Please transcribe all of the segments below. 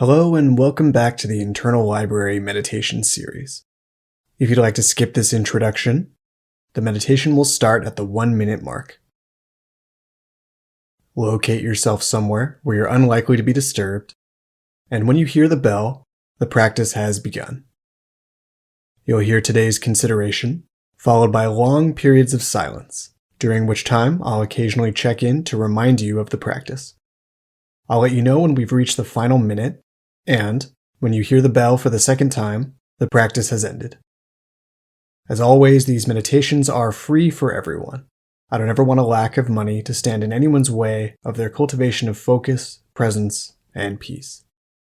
Hello and welcome back to the Internal Library Meditation Series. If you'd like to skip this introduction, the meditation will start at the 1 minute mark. Locate yourself somewhere where you're unlikely to be disturbed, and when you hear the bell, the practice has begun. You'll hear today's consideration, followed by long periods of silence, during which time I'll occasionally check in to remind you of the practice. I'll let you know when we've reached the final minute, and when you hear the bell for the second time, the practice has ended. As always, these meditations are free for everyone. I don't ever want a lack of money to stand in anyone's way of their cultivation of focus, presence, and peace.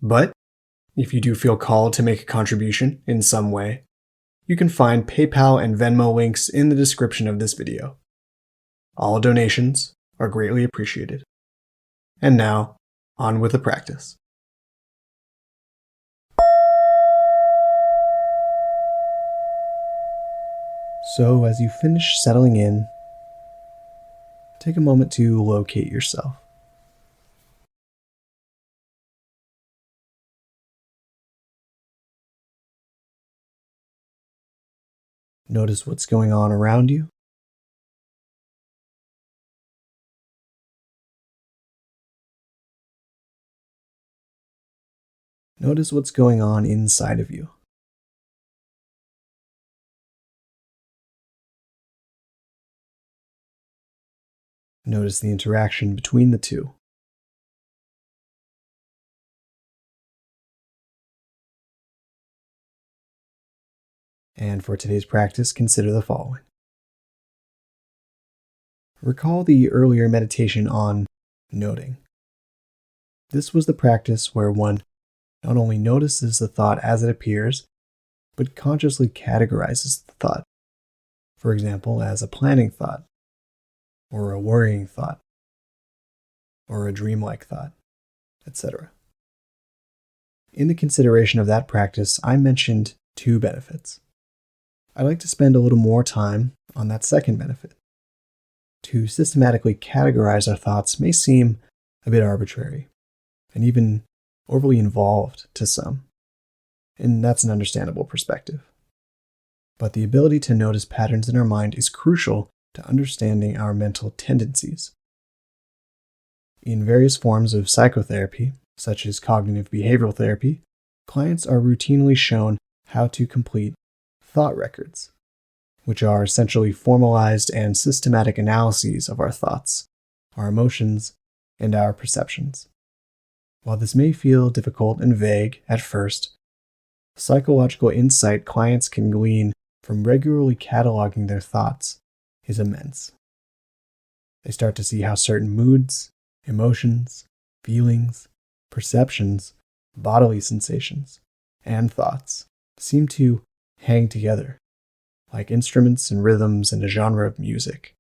But if you do feel called to make a contribution in some way, you can find PayPal and VenMo links in the description of this video. All donations are greatly appreciated. And now, on with the practice. So as you finish settling in, take a moment to locate yourself. Notice what's going on around you. Notice what's going on inside of you. Notice the interaction between the two. And for today's practice, consider the following. Recall the earlier meditation on noting. This was the practice where one not only notices the thought as it appears, but consciously categorizes the thought. For example, as a planning thought, or a worrying thought, or a dreamlike thought, etc. In the consideration of that practice, I mentioned two benefits. I'd like to spend a little more time on that second benefit. To systematically categorize our thoughts may seem a bit arbitrary, and even overly involved to some, and that's an understandable perspective. But the ability to notice patterns in our mind is crucial to understanding our mental tendencies. In various forms of psychotherapy, such as cognitive behavioral therapy, clients are routinely shown how to complete thought records, which are essentially formalized and systematic analyses of our thoughts, our emotions, and our perceptions. While this may feel difficult and vague at first, the psychological insight clients can glean from regularly cataloging their thoughts is immense. They start to see how certain moods, emotions, feelings, perceptions, bodily sensations, and thoughts seem to hang together, like instruments and rhythms in a genre of music.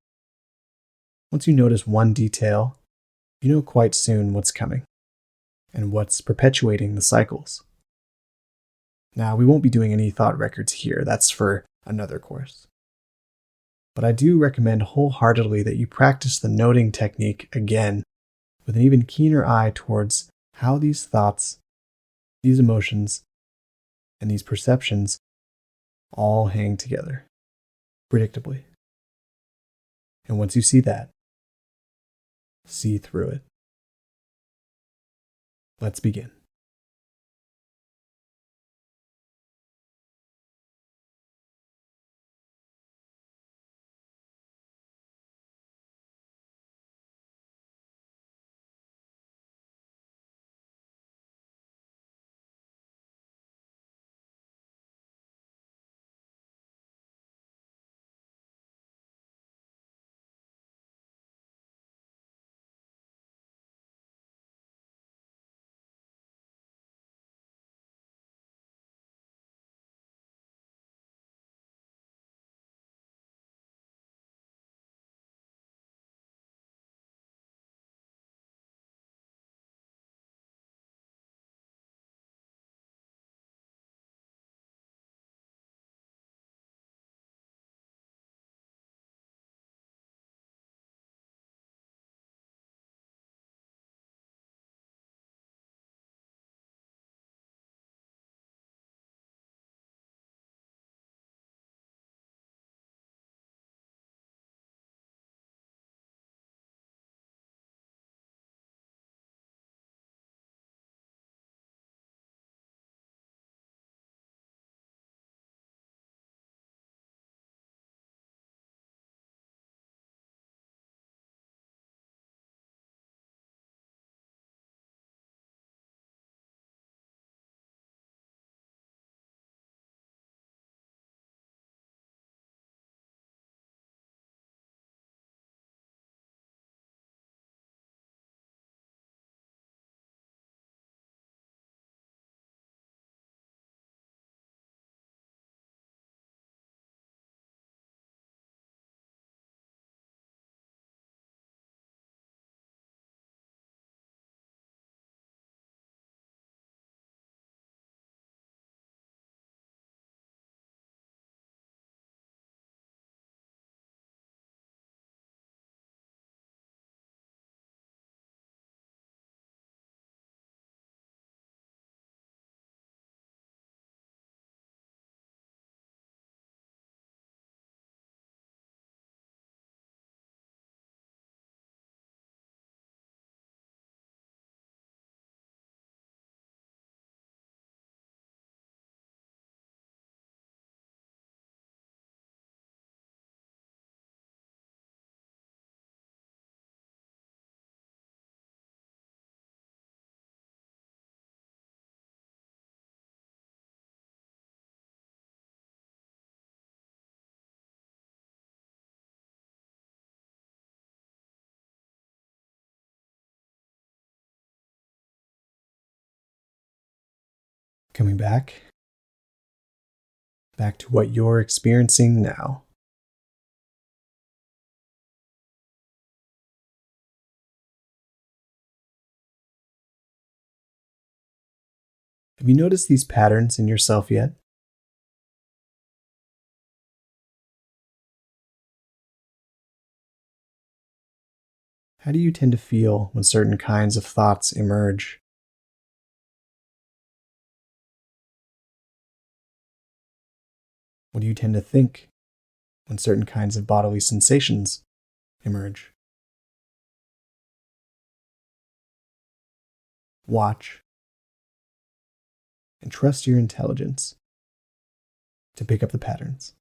Once you notice one detail, you know quite soon what's coming, and what's perpetuating the cycles. Now, we won't be doing any thought records here, that's for another course. But I do recommend wholeheartedly that you practice the noting technique again with an even keener eye towards how these thoughts, these emotions, and these perceptions all hang together, predictably. And once you see that, see through it. Let's begin. Coming back to what you're experiencing now. Have you noticed these patterns in yourself yet? How do you tend to feel when certain kinds of thoughts emerge? What do you tend to think when certain kinds of bodily sensations emerge? Watch and trust your intelligence to pick up the patterns.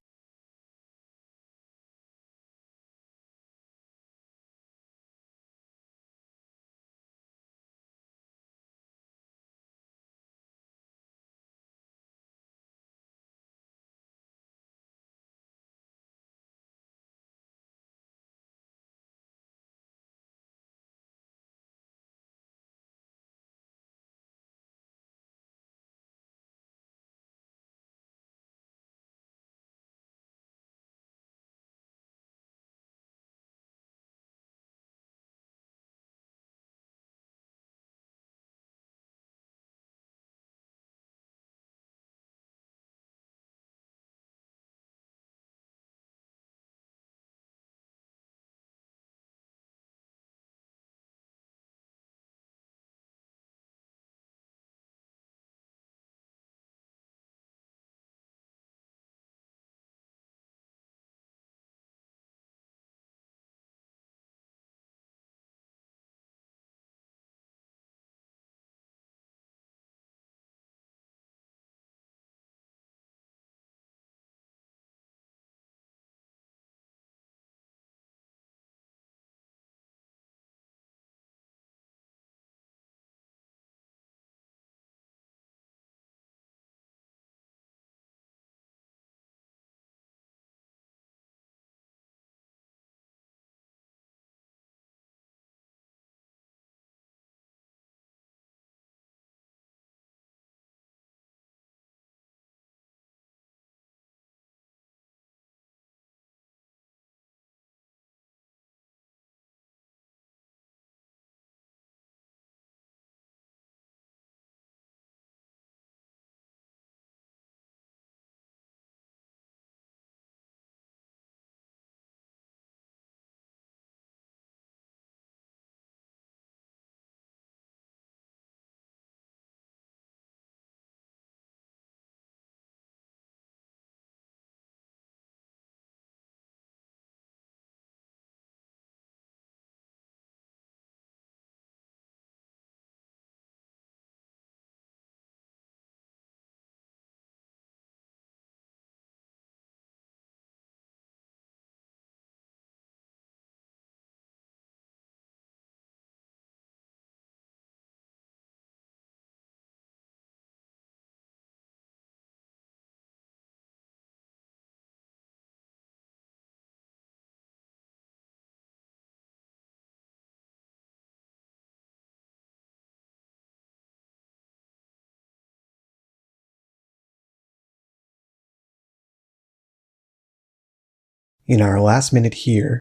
In our last minute here,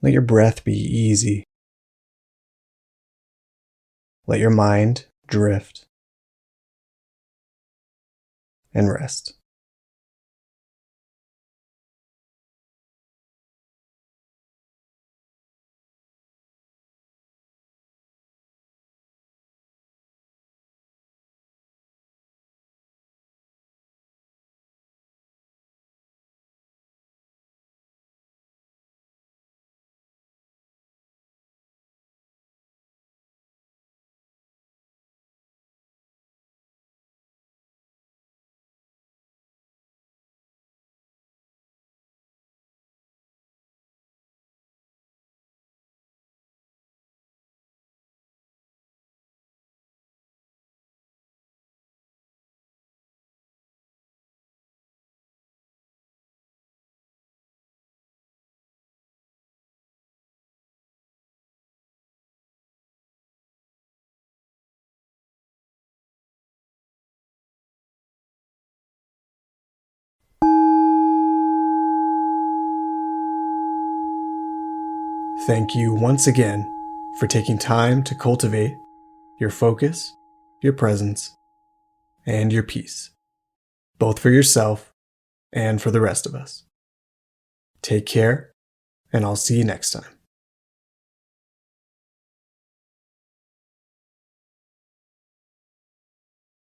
let your breath be easy. Let your mind drift and rest. thank you once again for taking time to cultivate your focus, your presence, and your peace, both for yourself and for the rest of us. Take care, and I'll see you next time.